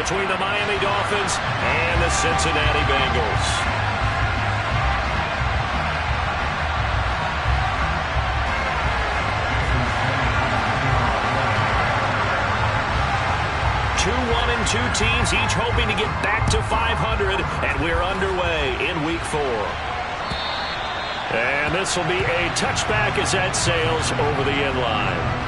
between the Miami Dolphins and the Cincinnati Bengals. Two teams each hoping to get back to 500, and we're underway in Week 4. And this will be a touchback as that sails over the end line.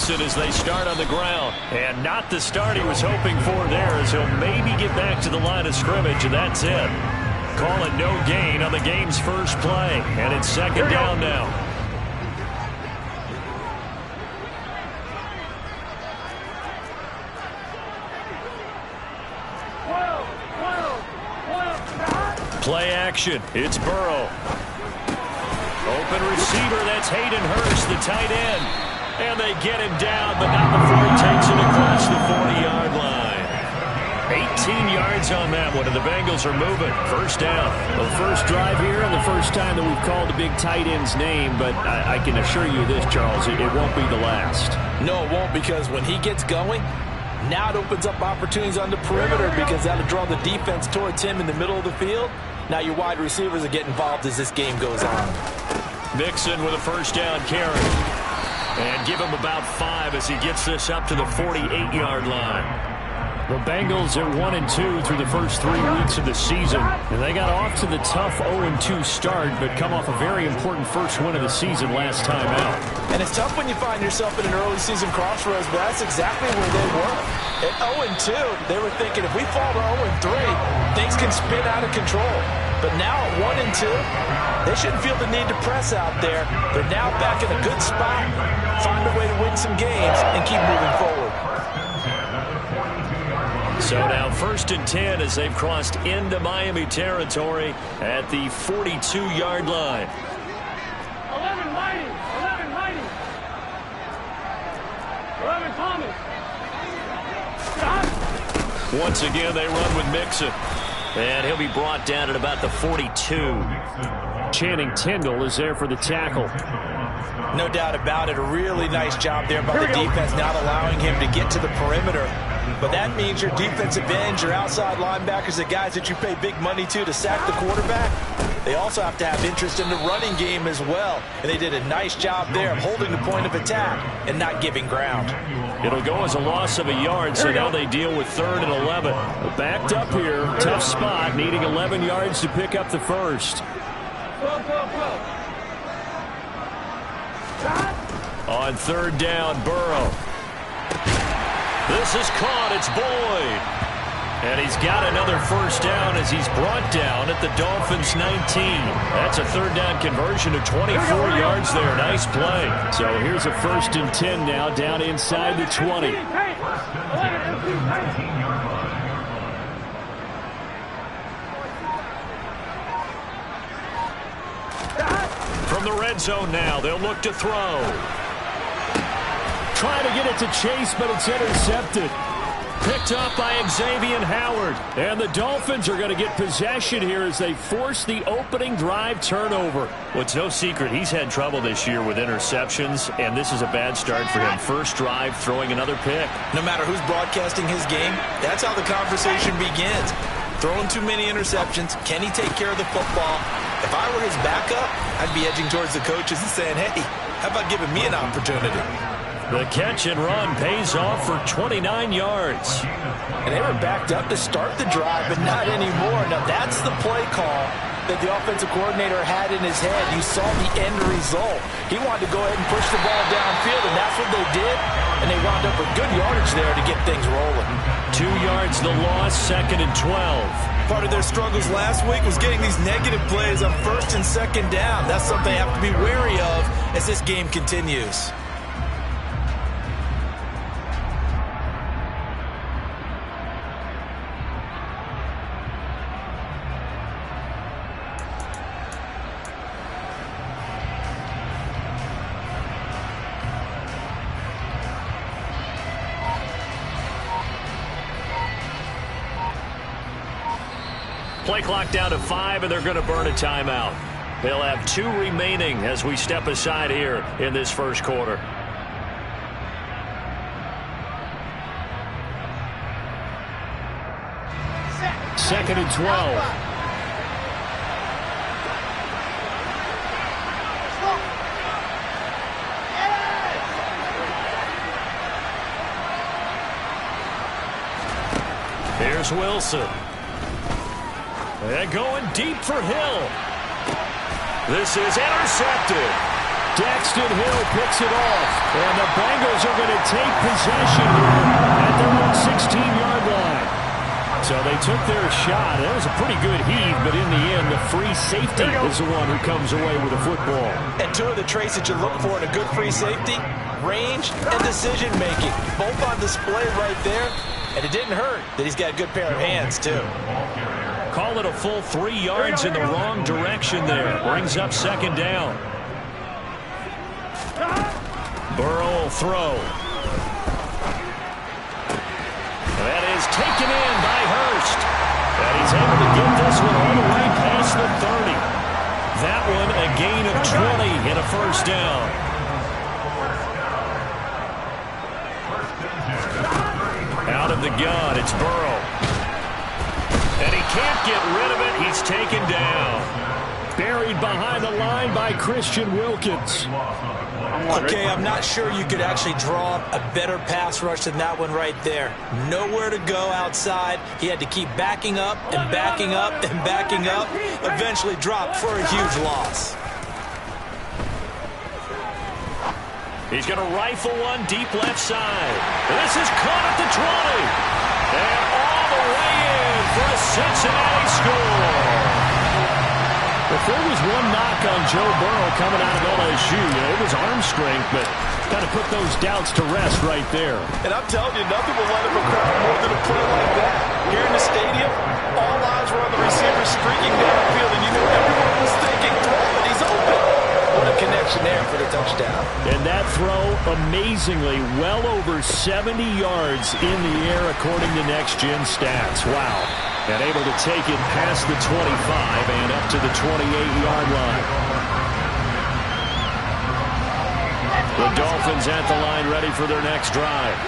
As they start on the ground, and not the start he was hoping for there, as he'll maybe get back to the line of scrimmage, and that's it. Call it no gain on the game's first play, and it's second down now. Play action. It's Burrow. Open receiver. That's Hayden Hurst, the tight end. And they get him down, but not before he takes it across the 40-yard line. 18 yards on that one, and the Bengals are moving. First down. Well, first drive here, and the first time that we've called a big tight end's name, but I can assure you this, Charles, it won't be the last. No, it won't, because when he gets going, now it opens up opportunities on the perimeter, because that'll draw the defense towards him in the middle of the field. Now your wide receivers will get involved as this game goes on. Mixon with a first down carry. And give him about 5 as he gets this up to the 48-yard line. The Bengals are 1-2 through the first 3 weeks of the season. And they got off to the tough 0-2 start, but come off a very important first win of the season last time out. And it's tough when you find yourself in an early season crossroads, but that's exactly where they were. At 0-2, they were thinking if we fall to 0-3, things can spin out of control. But now at 1-2, they shouldn't feel the need to press out there. They're now back in a good spot, find a way to win some games, and keep moving forward. So now 1st and 10 as they've crossed into Miami territory at the 42-yard line. 11 Mighty! 11 Mighty! 11 Thomas! Stop! Once again, they run with Mixon. And he'll be brought down at about the 42. Channing Tindall is there for the tackle. No doubt about it. A really nice job there by the defense, not allowing him to get to the perimeter. But that means your defensive ends, your outside linebackers, the guys that you pay big money to sack the quarterback, they also have to have interest in the running game as well. And they did a nice job there of holding the point of attack and not giving ground. It'll go as a loss of a yard, so now they deal with 3rd and 11. But backed up here, tough spot, needing 11 yards to pick up the first. On 3rd down, Burrow. This is caught. It's Boyd. And he's got another first down as he's brought down at the Dolphins' 19. That's a 3rd down conversion of 24 yards there. Nice play. So here's a 1st and 10 now down inside the 20. From the red zone now, they'll look to throw. Trying to get it to Chase, but it's intercepted. Picked up by Xavier Howard. And the Dolphins are going to get possession here as they force the opening drive turnover. Well, it's no secret he's had trouble this year with interceptions, and this is a bad start for him. First drive, throwing another pick. No matter who's broadcasting his game, that's how the conversation begins. Throwing too many interceptions. Can he take care of the football? If I were his backup, I'd be edging towards the coaches and saying, hey, how about giving me an opportunity? The catch and run pays off for 29 yards. And they were backed up to start the drive, but not anymore. Now, that's the play call that the offensive coordinator had in his head. You saw the end result. He wanted to go ahead and push the ball downfield, and that's what they did. And they wound up with good yardage there to get things rolling. 2 yards the loss, 2nd and 12. Part of their struggles last week was getting these negative plays on 1st and 2nd down. That's something they have to be wary of as this game continues. Play clock down to 5, and they're going to burn a timeout. They'll have 2 remaining as we step aside here in this first quarter. Second and 12. Here's Wilson. And going deep for Hill. This is intercepted. Daxton Hill picks it off. And the Bengals are going to take possession here at their own 16-yard line. So they took their shot. That was a pretty good heave, but in the end, the free safety is the one who comes away with the football. And 2 of the traits that you look for in a good free safety, range and decision-making. Both on display right there. And it didn't hurt that he's got a good pair of hands, too. Call it a full 3 yards in the wrong direction there. Brings up second down. Burrow will throw. That is taken in by Hurst. And he's able to get this one all the way past the 30. That one a gain of 20 and a first down. Out of the gun, it's Burrow. And he can't get rid of it. He's taken down. Buried behind the line by Christian Wilkins. Okay, I'm not sure you could actually draw up a better pass rush than that one right there. Nowhere to go outside. He had to keep backing up and backing up and backing up. Eventually dropped for a huge loss. He's going to rifle one deep left side. This is caught at the 20. And all the way in for a Cincinnati score. If there was one knock on Joe Burrow coming out of LSU, it was arm strength, but kind of put those doubts to rest right there. And I'm telling you, nothing will light up a crowd more than a play like that. Here in the stadium, all eyes were on the receiver streaking downfield, and you knew everyone was thinking, throw it, he's open. What a connection there for the touchdown. And that throw, amazingly, well over 70 yards in the air according to Next Gen Stats. Wow. And able to take it past the 25 and up to the 28-yard line. The Dolphins at the line ready for their next drive.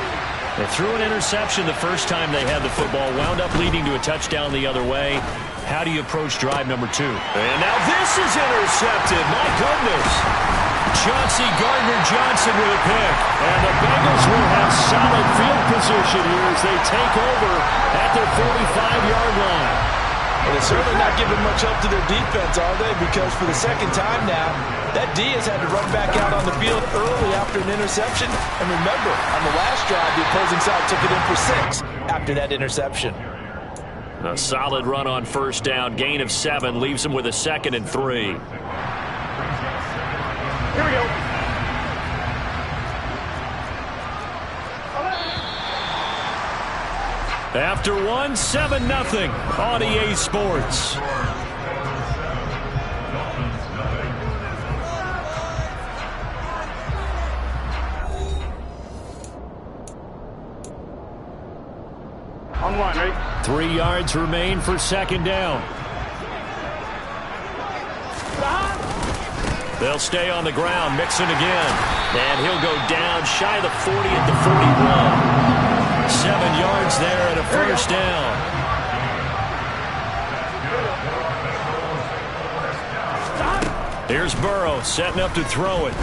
They threw an interception the first time they had the football, wound up leading to a touchdown the other way. How do you approach drive number 2? And now this is intercepted. My goodness. Chauncey Gardner-Johnson with a pick. And the Bengals will have solid field position here as they take over at their 45-yard line. Well, they're certainly not giving much help to their defense, are they? Because for the second time now, that D has had to run back out on the field early after an interception. And remember, on the last drive, the opposing side took it in for 6 after that interception. A solid run on first down. Gain of 7 leaves them with a 2nd and 3. Here we go. After 1, 7-0 on EA Sports. On one, ready? 3 yards remain for second down. They'll stay on the ground. Mixon again. And he'll go down shy of the 40 at the 41. 7 yards there and a first down. Here's Burrow setting up to throw it.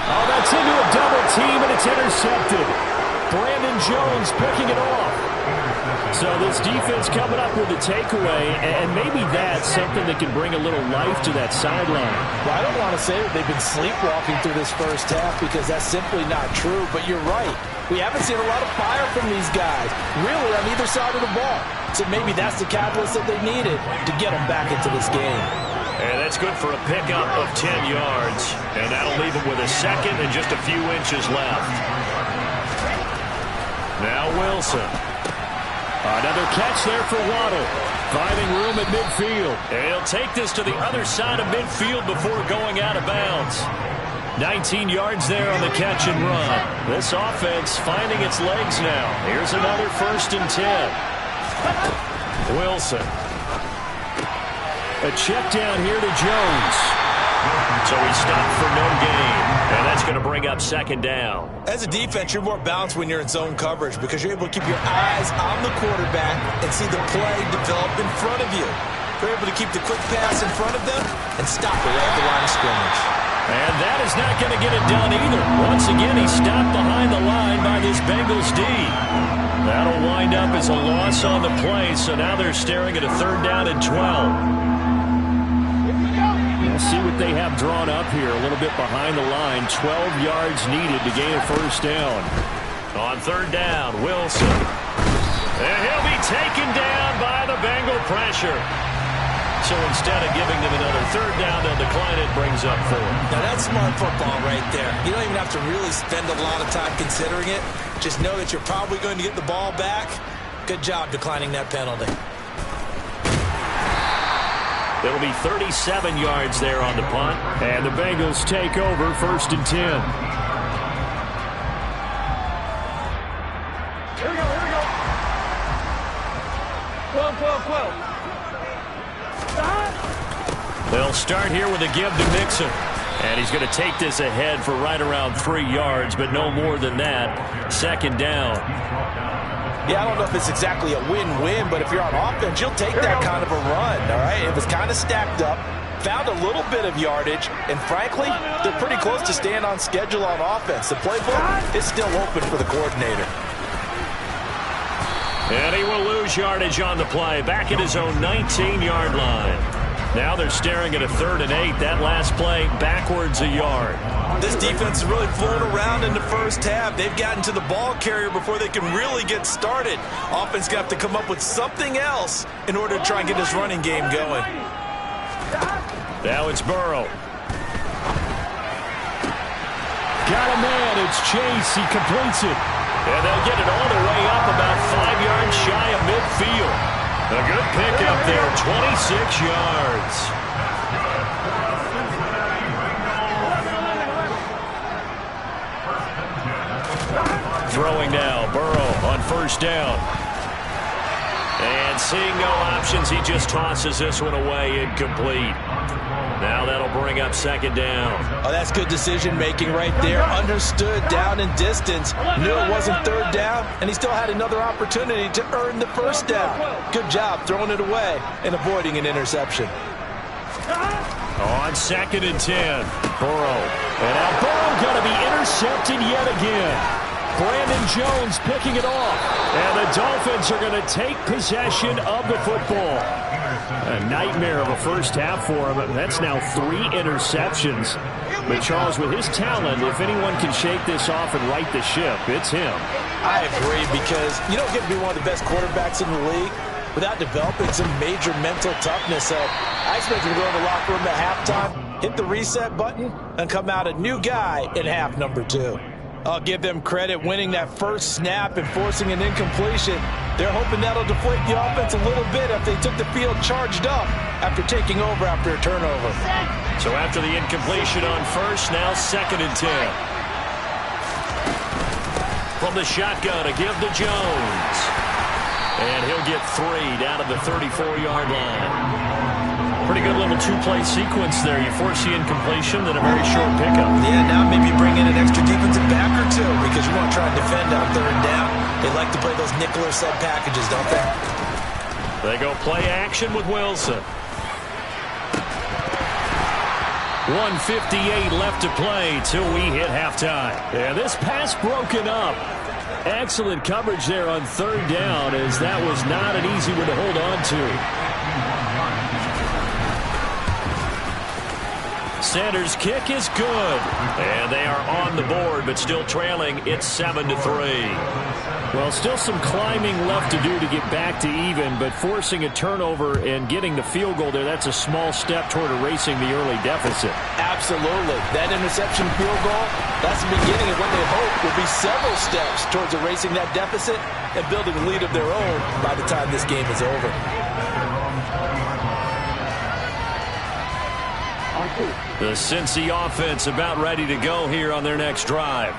Oh, that's into a double team, and it's intercepted. Brandon Jones picking it off. So this defense coming up with a takeaway, and maybe that's something that can bring a little life to that sideline. Well, I don't want to say that they've been sleepwalking through this first half because that's simply not true, but you're right. We haven't seen a lot of fire from these guys, really on either side of the ball. So maybe that's the catalyst that they needed to get them back into this game. And that's good for a pickup of 10 yards. And that'll leave them with a 2nd and just a few inches left. Now Wilson. Another catch there for Waddle. Finding room at midfield. And he'll take this to the other side of midfield before going out of bounds. 19 yards there on the catch and run. This offense finding its legs now. Here's another 1st and 10. Wilson. A check down here to Jones. So he stopped for no gain. And that's going to bring up second down. As a defense, you're more balanced when you're in zone coverage because you're able to keep your eyes on the quarterback and see the play develop in front of you. You're able to keep the quick pass in front of them and stop it right at the line of scrimmage. And that is not going to get it done either. Once again, he stopped behind the line by this Bengals D. That'll wind up as a loss on the play, so now they're staring at a 3rd down and 12. We'll see what they have drawn up here. A little bit behind the line. 12 yards needed to gain a 1st down. On 3rd down, Wilson. And he'll be taken down by the Bengal pressure. So instead of giving them another 3rd down, they'll decline it, brings up 4. Now that's smart football right there. You don't even have to really spend a lot of time considering it. Just know that you're probably going to get the ball back. Good job declining that penalty. It'll be 37 yards there on the punt. And the Bengals take over 1st and 10. Here we go, here we go. 12, 12, 12. They'll start here with a give to Mixon. And he's going to take this ahead for right around 3 yards, but no more than that. 2nd down. Yeah, I don't know if it's exactly a win-win, but if you're on offense, you'll take that kind of a run, all right? It was kind of stacked up, found a little bit of yardage, and frankly, they're pretty close to staying on schedule on offense. The playbook is still open for the coordinator. And he will lose yardage on the play, back at his own 19-yard line. Now they're staring at a 3rd and 8. That last play, backwards a yard. This defense is really flown around in the first half. They've gotten to the ball carrier before they can really get started. Offense going to have to come up with something else in order to try and get this running game going. Now it's Burrow. Got a man. It's Chase. He completes it. And they'll get it all the way up about 5 yards shy of midfield. A good pickup there, 26 yards. Throwing now, Burrow on 1st down. And seeing no options, he just tosses this one away, incomplete. Now that'll bring up 2nd down. Oh, that's good decision-making right there. Understood down and distance. Knew it wasn't 3rd down, and he still had another opportunity to earn the 1st down. Good job throwing it away and avoiding an interception. On 2nd and 10, Burrow. And now Burrow going to be intercepted yet again. Brandon Jones picking it off. And the Dolphins are going to take possession of the football. A nightmare of a first half for him. That's now 3 interceptions. But Charles, with his talent, if anyone can shake this off and right the ship, it's him. I agree, because you don't get to be one of the best quarterbacks in the league without developing some major mental toughness. So I expect him to go in the locker room at halftime, hit the reset button, and come out a new guy in half number 2. I'll give them credit winning that first snap and forcing an incompletion. They're hoping that'll deflate the offense a little bit if they took the field charged up after taking over after a turnover. So after the incompletion on 1st, now 2nd and 10. From the shotgun, a give to Jones. And he'll get 3 down to the 34-yard line. Pretty good little 2-play sequence there. You force the incompletion, then a very short pickup. Yeah, now maybe bring in an extra defensive back or 2 because you want to try and defend on 3rd down. They like to play those nickel or sub packages, don't they? They go play action with Wilson. 1:58 left to play till we hit halftime. Yeah, this pass broken up. Excellent coverage there on 3rd down, as that was not an easy one to hold on to. Sanders' kick is good. And they are on the board, but still trailing. It's 7-3. Well, still some climbing left to do to get back to even, but forcing a turnover and getting the field goal there, that's a small step toward erasing the early deficit. Absolutely. That interception field goal, that's the beginning of what they hope will be several steps towards erasing that deficit and building a lead of their own by the time this game is over. The Cincy offense about ready to go here on their next drive.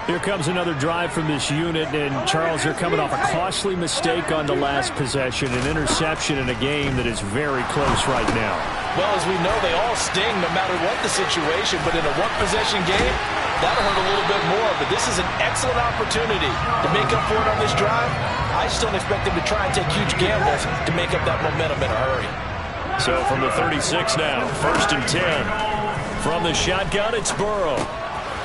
Here comes another drive from this unit, and Charles, they're coming off a costly mistake on the last possession, an interception in a game that is very close right now. Well, as we know, they all sting no matter what the situation, but in a one-possession game, that'll hurt a little bit more. But this is an excellent opportunity to make up for it on this drive. I just don't expect them to try and take huge gambles to make up that momentum in a hurry. So from the 36 now, 1st and 10. From the shotgun, it's Burrow.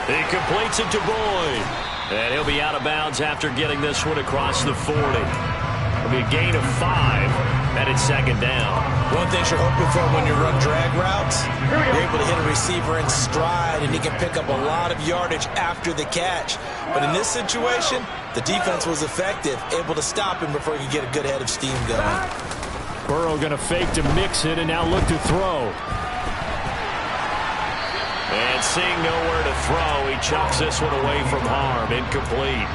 He completes it to Boyd. And he'll be out of bounds after getting this one across the 40. It'll be a gain of 5, and it's 2nd down. One thing you're hoping for when you run drag routes, you're able to hit a receiver in stride, and he can pick up a lot of yardage after the catch. But in this situation, the defense was effective, able to stop him before he could get a good head of steam going. Burrow going to fake to mix it and now look to throw. And seeing nowhere to throw, he chucks this one away from harm. Incomplete.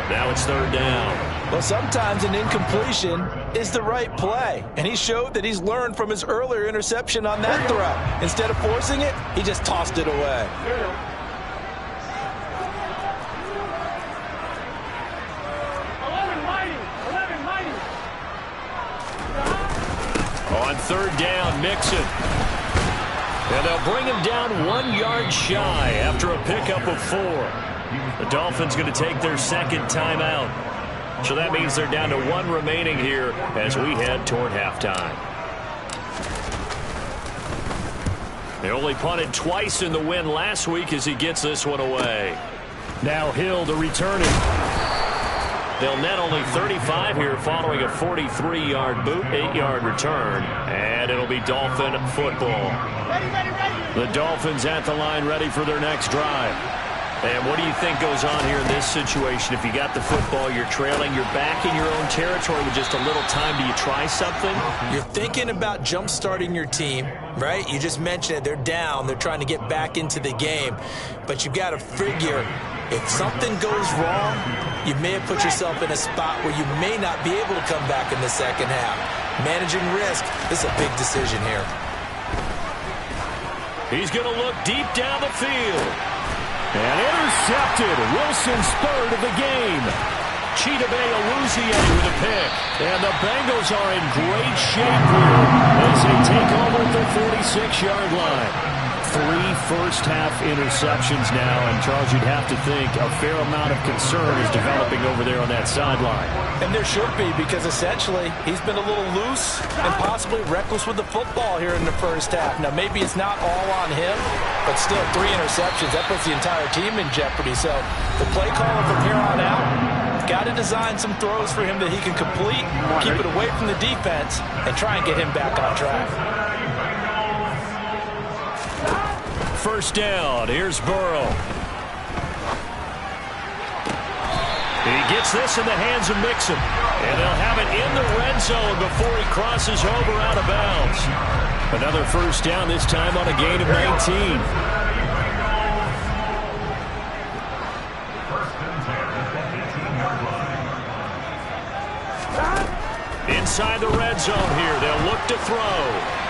Now it's 3rd down. Well, sometimes an incompletion is the right play. And he showed that he's learned from his earlier interception on that throw. Instead of forcing it, he just tossed it away. On 3rd down, Mixon. And they'll bring him down 1 yard shy after a pickup of 4. The Dolphins going to take their 2nd timeout. So that means they're down to 1 remaining here as we head toward halftime. They only punted twice in the win last week as he gets this one away. Now Hill to return it. They'll net only 35 here following a 43-yard boot, 8-yard return. And it'll be Dolphin football. The Dolphins at the line ready for their next drive. And what do you think goes on here in this situation? If you got the football, you're trailing, you're back in your own territory with just a little time. Do you try something? You're thinking about jump-starting your team, right? You just mentioned it. They're down. They're trying to get back into the game. But you've got to figure, if something goes wrong, you may have put yourself in a spot where you may not be able to come back in the second half. Managing risk is a big decision here. He's going to look deep down the field. And intercepted. Wilson's 3rd of the game. Chidobe Awuzie with a pick. And the Bengals are in great shape here as they take over at the 46-yard line. 3 first-half interceptions now, and Charles, you'd have to think a fair amount of concern is developing over there on that sideline. And there should be, because essentially he's been a little loose and possibly reckless with the football here in the first half. Now, maybe it's not all on him, but still 3 interceptions. That puts the entire team in jeopardy. So the play caller from here on out, got to design some throws for him that he can complete, keep it away from the defense, and try and get him back on track. 1st down. Here's Burrow. He gets this in the hands of Mixon. And they'll have it in the red zone before he crosses over out of bounds. Another 1st down, this time on a gain of 19. Inside the red zone here. They'll look to throw.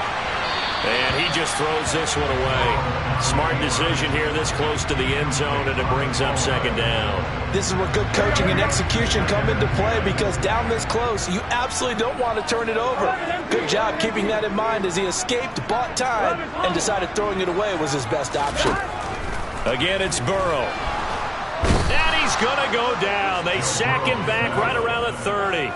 And he just throws this one away. Smart decision here this close to the end zone, and it brings up 2nd down. This is where good coaching and execution come into play, because down this close, you absolutely don't want to turn it over. Good job keeping that in mind as he escaped, bought time, and decided throwing it away was his best option. Again, it's Burrow. And he's going to go down. They sack him back right around the 30.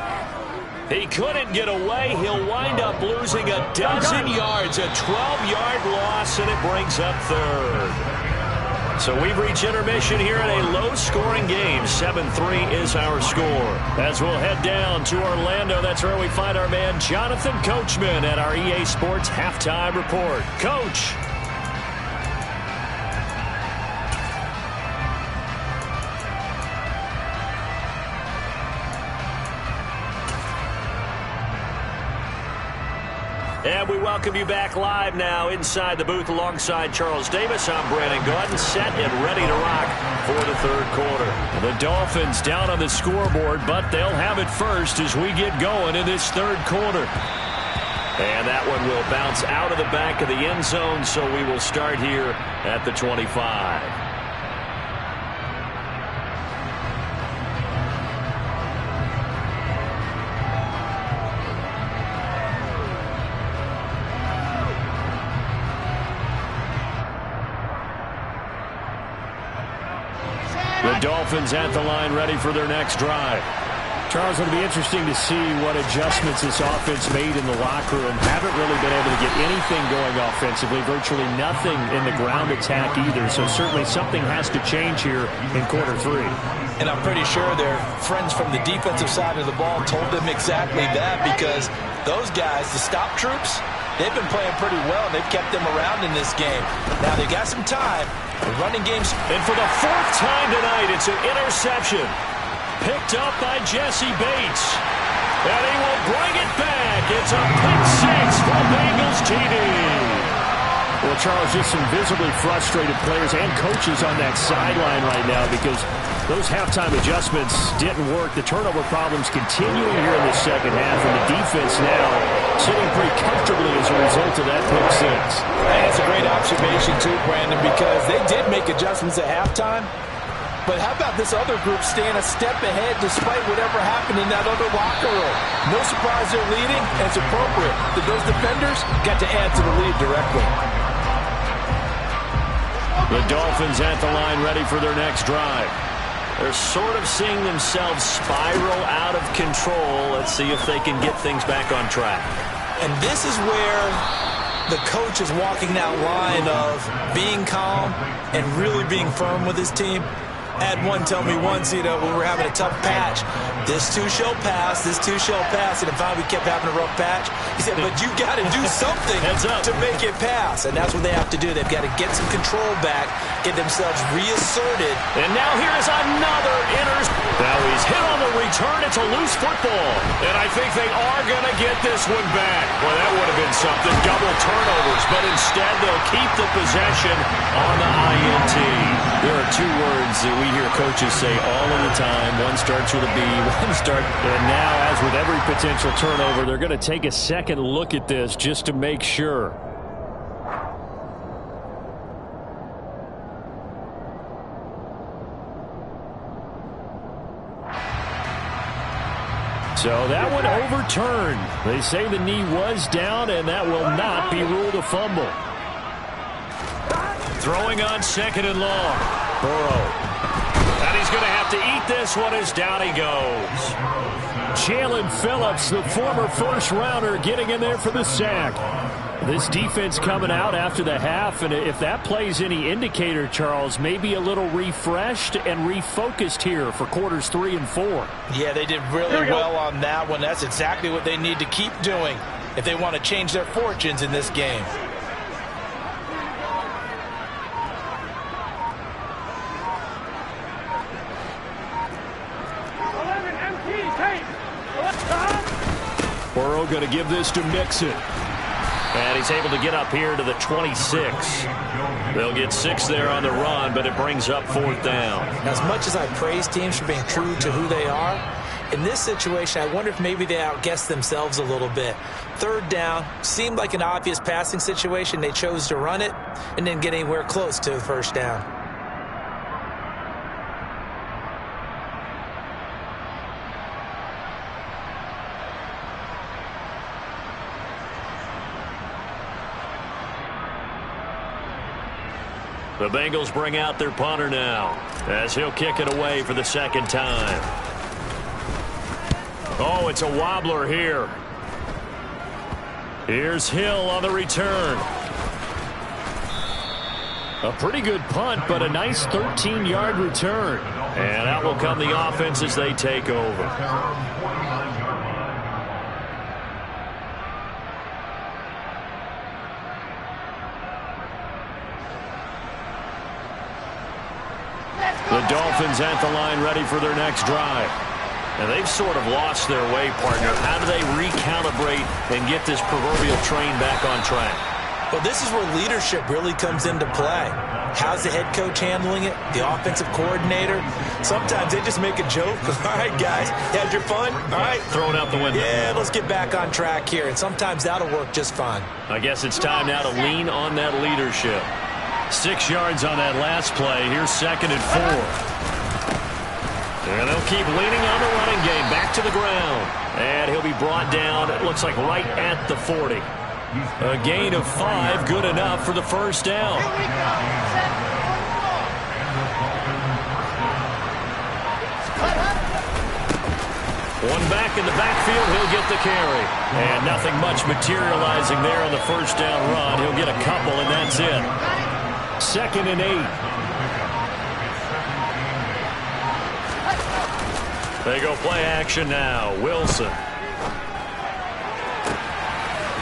He couldn't get away. He'll wind up losing a dozen yards, a 12-yard loss, and it brings up 3rd. So we've reached intermission here in a low-scoring game. 7-3 is our score. As we'll head down to Orlando, that's where we find our man Jonathan Coachman at our EA Sports Halftime Report. Coach. And we welcome you back live now inside the booth alongside Charles Davis. I'm Brandon Gordon, set and ready to rock for the 3rd quarter. The Dolphins down on the scoreboard, but they'll have it first as we get going in this 3rd quarter. And that one will bounce out of the back of the end zone, so we will start here at the 25. The Dolphins at the line, ready for their next drive. Charles, it'll be interesting to see what adjustments this offense made in the locker room. Haven't really been able to get anything going offensively, virtually nothing in the ground attack either. So certainly something has to change here in quarter 3. And I'm pretty sure their friends from the defensive side of the ball told them exactly that, because those guys, the stop troops, they've been playing pretty well, and they've kept them around in this game. Now they got some time. The running game's... And for the 4th time tonight, it's an interception. Picked up by Jesse Bates. And he will bring it back. It's a pick 6 for Bengals TD. Well, Charles, just some visibly frustrated players and coaches on that sideline right now because those halftime adjustments didn't work. The turnover problems continuing here in the second half, and the defense now sitting pretty comfortably as a result of that pick 6. That's a great observation too, Brandon, because they did make adjustments at halftime. But how about this other group staying a step ahead despite whatever happened in that other locker room? No surprise they're leading, and it's appropriate that those defenders got to add to the lead directly. The Dolphins at the line, ready for their next drive. They're sort of seeing themselves spiral out of control. Let's see if they can get things back on track. And this is where the coach is walking that line of being calm and really being firm with his team. I had one tell me once, we were having a tough patch. This too shall pass, this too shall pass. And finally we kept having a rough patch. He said, but you got to do something to make it pass. And that's what they have to do. They've got to get some control back, get themselves reasserted. And now here is another Now he's hit on the return. It's a loose football. And I think they are going to get this one back. Well, that would have been something. Double turnovers. But instead, they'll keep the possession on the INT. There are 2 words that we hear coaches say all of the time. One starts with a B, one starts. And now, as with every potential turnover, they're going to take a second look at this just to make sure. So that one overturned. They say the knee was down, and that will not be ruled a fumble. Throwing on 2nd and long. Burrow. And he's going to have to eat this one as down he goes. Jalen Phillips, the former first-rounder, getting in there for the sack. This defense coming out after the half, and if that plays any indicator, Charles, maybe a little refreshed and refocused here for quarters 3 and 4. Yeah, they did really well on that one. That's exactly what they need to keep doing if they want to change their fortunes in this game. Burrow going to give this to Mixon. And he's able to get up here to the 26. They'll get 6 there on the run, but it brings up 4th down. As much as I praise teams for being true to who they are, in this situation, I wonder if maybe they outguessed themselves a little bit. 3rd down seemed like an obvious passing situation. They chose to run it and didn't get anywhere close to the 1st down. The Bengals bring out their punter now as he'll kick it away for the 2nd time. Oh, it's a wobbler here. Here's Hill on the return. A pretty good punt, but a nice 13-yard return. And out will come the offense as they take over. The Dolphins at the line, ready for their next drive. And they've sort of lost their way, partner. How do they recalibrate and get this proverbial train back on track? Well, this is where leadership really comes into play. How's the head coach handling it? The offensive coordinator? Sometimes they just make a joke. All right, guys, had your fun? All right. Throw it out the window. Yeah, let's get back on track here. And sometimes that'll work just fine. I guess it's time now to lean on that leadership. 6 yards on that last play. Here's 2nd and 4. And they'll keep leaning on the running game. Back to the ground. And he'll be brought down, it looks like right at the 40. A gain of 5, good enough for the 1st down. in the backfield. He'll get the carry. And nothing much materializing there on the first down run. He'll get a couple, and that's it. 2nd and 8. They go play action now. Wilson.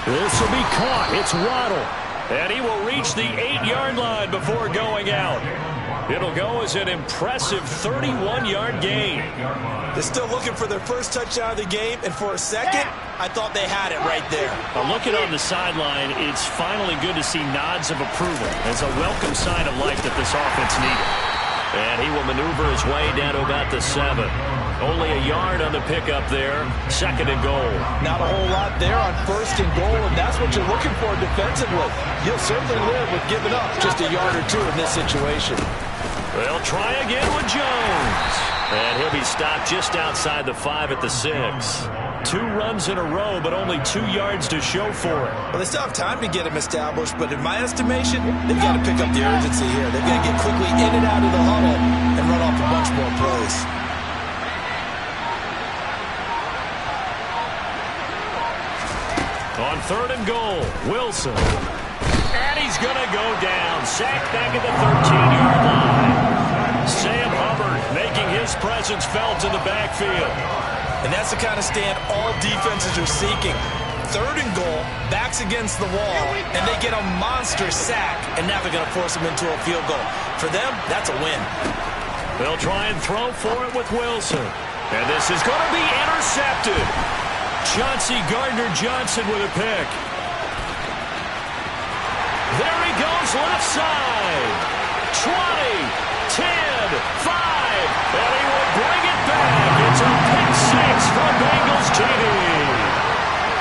This will be caught. It's Waddle. And he will reach the 8-yard line before going out. It'll go as an impressive 31-yard gain. They're still looking for their first touchdown of the game, and for a second, I thought they had it right there. Looking on the sideline, it's finally good to see nods of approval. It's a welcome sign of life that this offense needed. And he will maneuver his way down to about the 7. Only a yard on the pickup there. 2nd and goal. Not a whole lot there on 1st and goal, and that's what you're looking for defensively. You'll certainly live with giving up just a yard or two in this situation. They'll try again with Jones. And he'll be stopped just outside the 5 at the 6. 2 runs in a row, but only 2 yards to show for it. Well, they still have time to get him established, but in my estimation, they've got to pick up the urgency here. They've got to get quickly in and out of the huddle and run off a bunch more plays. On 3rd and goal, Wilson. And he's going to go down. Sacked back at the 13-yard line. Sam Hubbard making his presence felt in the backfield. And that's the kind of stand all defenses are seeking. 3rd and goal, backs against the wall, and they get a monster sack, and now they're going to force them into a field goal. For them, that's a win. They'll try and throw for it with Wilson. And this is going to be intercepted. Chauncey Gardner-Johnson with a pick. There he goes, left side. 20, 10, 5, and he will bring it back. It's a pick 6 for Bengals TD.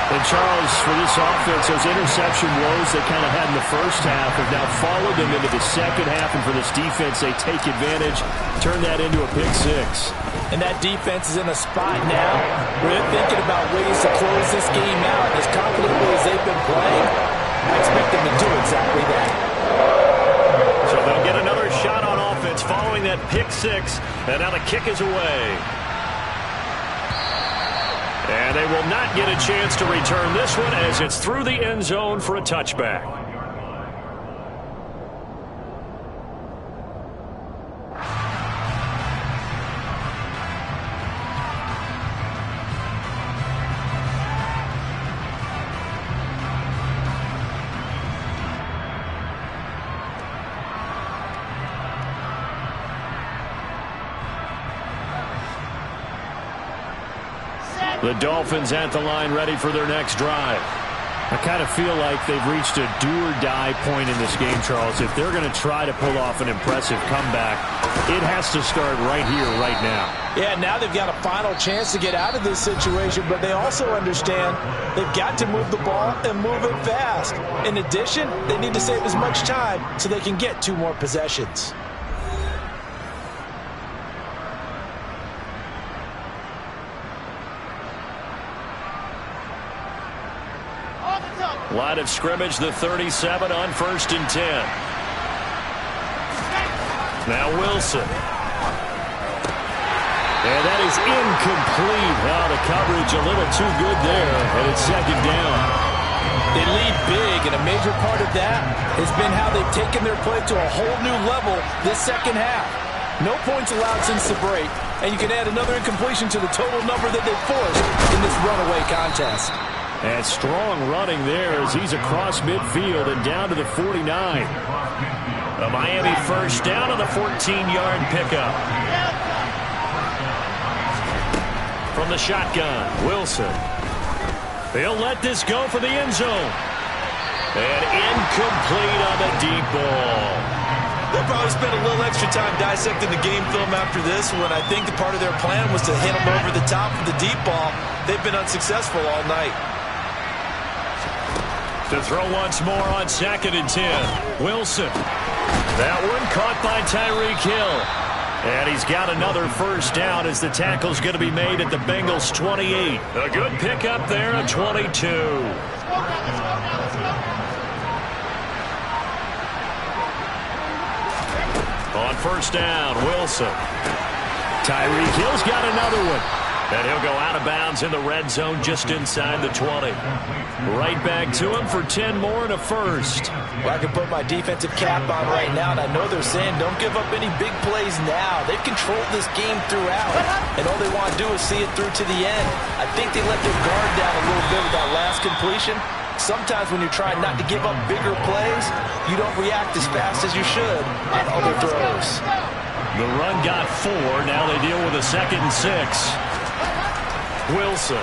And Charles, for this offense, those interception woes they kind of had in the first half have now followed them into the second half. And for this defense, they take advantage, turn that into a pick 6. And that defense is in a spot now where they're thinking about ways to close this game out. As confidently as they've been playing, I expect them to do exactly that. So they'll get another shot on offense following that pick 6. And now the kick is away. And they will not get a chance to return this one as it's through the end zone for a touchback. The Dolphins at the line ready for their next drive. I kind of feel like they've reached a do-or-die point in this game, Charles. If they're going to try to pull off an impressive comeback, it has to start right here, right now. Yeah, now they've got a final chance to get out of this situation, but they also understand they've got to move the ball and move it fast. In addition, they need to save as much time so they can get 2 more possessions. Line of scrimmage, the 37 on 1st and 10. Now Wilson. And that is incomplete. Now the coverage a little too good there, and it's 2nd down. They lead big, and a major part of that has been how they've taken their play to a whole new level this second half. No points allowed since the break, and you can add another incompletion to the total number that they've forced in this runaway contest. And strong running there as he's across midfield and down to the 49. A Miami first down on the 14-yard pickup. From the shotgun, Wilson. He'll let this go for the end zone. And incomplete on the deep ball. They'll probably spend a little extra time dissecting the game film after this one. I think the part of their plan was to hit them over the top of the deep ball. They've been unsuccessful all night. To throw once more on 2nd and 10. Wilson. That one caught by Tyreek Hill. And he's got another first down as the tackle's going to be made at the Bengals 28. A good pickup there at 22. On 1st down, Wilson. Tyreek Hill's got another one. And he'll go out of bounds in the red zone just inside the 20. Right back to him for 10 more and a first. Well, I can put my defensive cap on right now, and I know they're saying don't give up any big plays now. They've controlled this game throughout, and all they want to do is see it through to the end. I think they let their guard down a little bit with that last completion. Sometimes when you're trying not to give up bigger plays, you don't react as fast as you should on other throws. The run got 4. Now they deal with a 2nd and 6. Wilson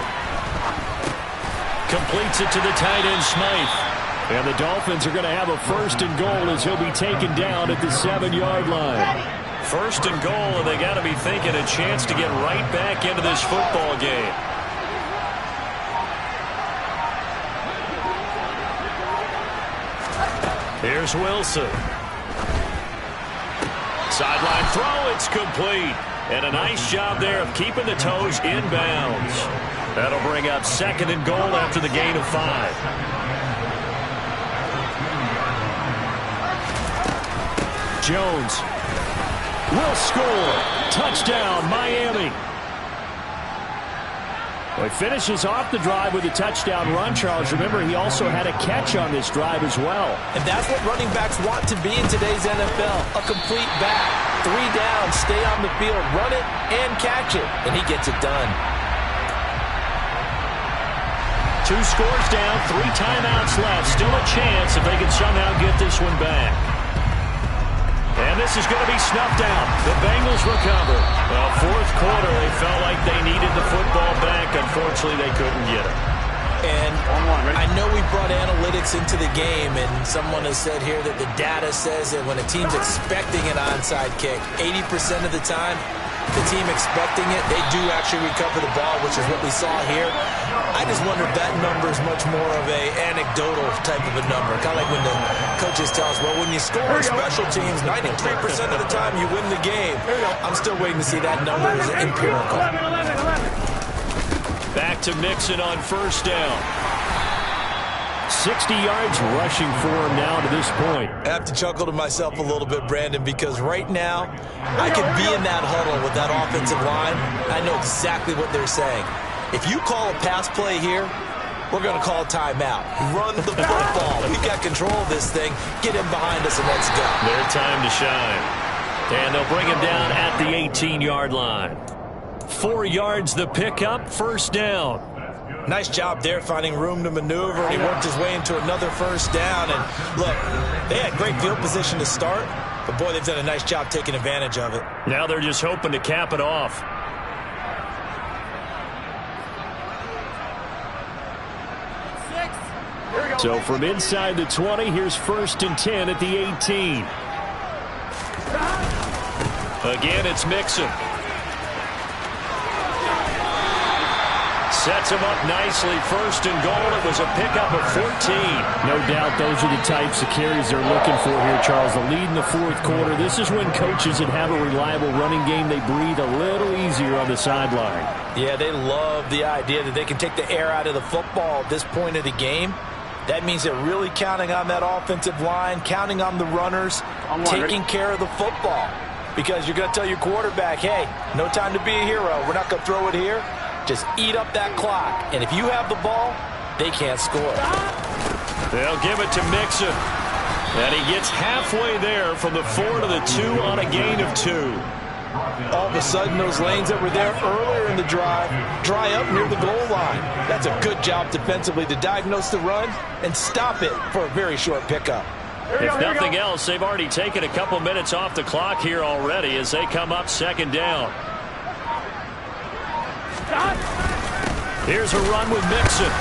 completes it to the tight end, Smythe. And the Dolphins are going to have a 1st and goal as he'll be taken down at the 7-yard line. 1st and goal, and they got to be thinking a chance to get right back into this football game. Here's Wilson. Sideline throw, it's complete. And a nice job there of keeping the toes in bounds. That'll bring up 2nd and goal after the gain of 5. Jones will score. Touchdown, Miami. Well, he finishes off the drive with a touchdown run, Charles. Remember, he also had a catch on this drive as well. And that's what running backs want to be in today's NFL, a complete back. 3 down, stay on the field, run it, and catch it. And he gets it done. 2 scores down, 3 timeouts left. Still a chance if they can somehow get this one back. And this is going to be snuffed out. The Bengals recover. Well, 4th quarter, they felt like they needed the football back. Unfortunately, they couldn't get it. And I know we brought analytics into the game, and someone has said here that the data says that when a team's expecting an onside kick, 80% of the time, the team expecting it, they do actually recover the ball, which is what we saw here. I just wonder if that number is much more of a anecdotal type of a number. Kind of like when the coaches tell us, well, when you score on special teams, 93% of the time you win the game. I'm still waiting to see that number as empirical. Back to Mixon on 1st down. 60 yards rushing for him now to this point. I have to chuckle to myself a little bit, Brandon, because right now I could be in that huddle with that offensive line. I know exactly what they're saying. If you call a pass play here, we're going to call a timeout. Run the football. We've got control of this thing. Get him behind us and let's go. Their time to shine. And they'll bring him down at the 18-yard line. 4 yards the pickup, 1st down. Nice job there finding room to maneuver, and he worked his way into another 1st down. And look, they had great field position to start, but boy, they've done a nice job taking advantage of it. Now they're just hoping to cap it off. So from inside the 20, here's 1st and 10 at the 18. Again, it's Mixon. Sets him up nicely. 1st and goal. It was a pickup of 14. No doubt those are the types of carries they're looking for here, Charles. The lead in the 4th quarter. This is when coaches that have a reliable running game, they breathe a little easier on the sideline. Yeah, they love the idea that they can take the air out of the football at this point of the game. That means they're really counting on that offensive line, counting on the runners, taking care of the football. Because you're going to tell your quarterback, hey, no time to be a hero. We're not going to throw it here. Just eat up that clock. And if you have the ball, they can't score. They'll give it to Mixon. And he gets halfway there from the 4 to the 2 on a gain of 2. All of a sudden, those lanes that were there earlier in the drive dry up near the goal line. That's a good job defensively to diagnose the run and stop it for a very short pickup. If nothing else, they've already taken a couple minutes off the clock here already as they come up 2nd down. Here's a run with Mixon.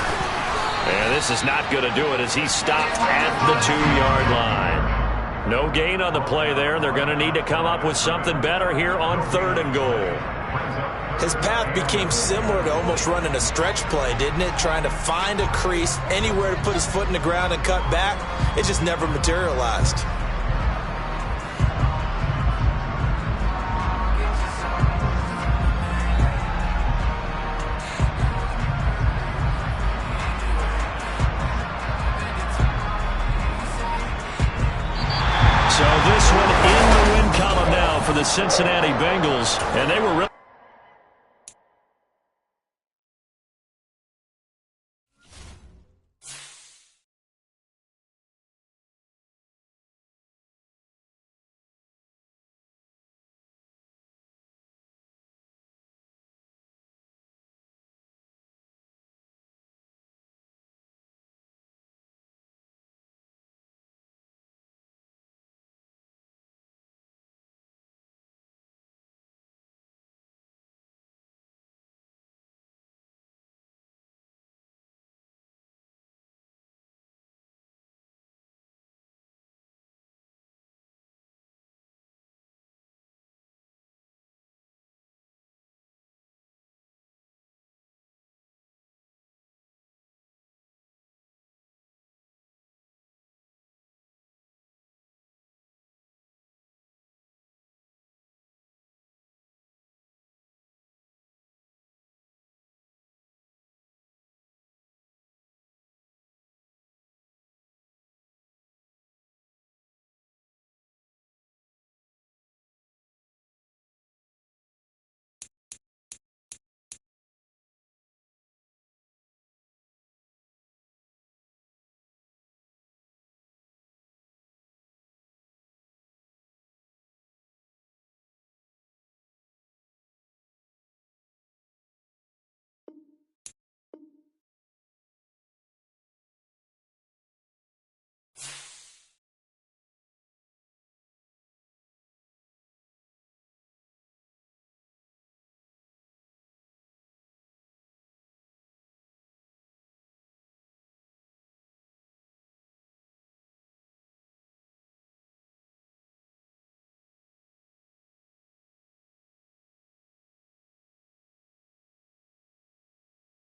And this is not going to do it as he's stopped at the 2-yard line. No gain on the play there. They're going to need to come up with something better here on 3rd and goal. His path became similar to almost running a stretch play, didn't it? Trying to find a crease, anywhere to put his foot in the ground and cut back. It just never materialized. So this one in the win column now for the Cincinnati Bengals, and they were really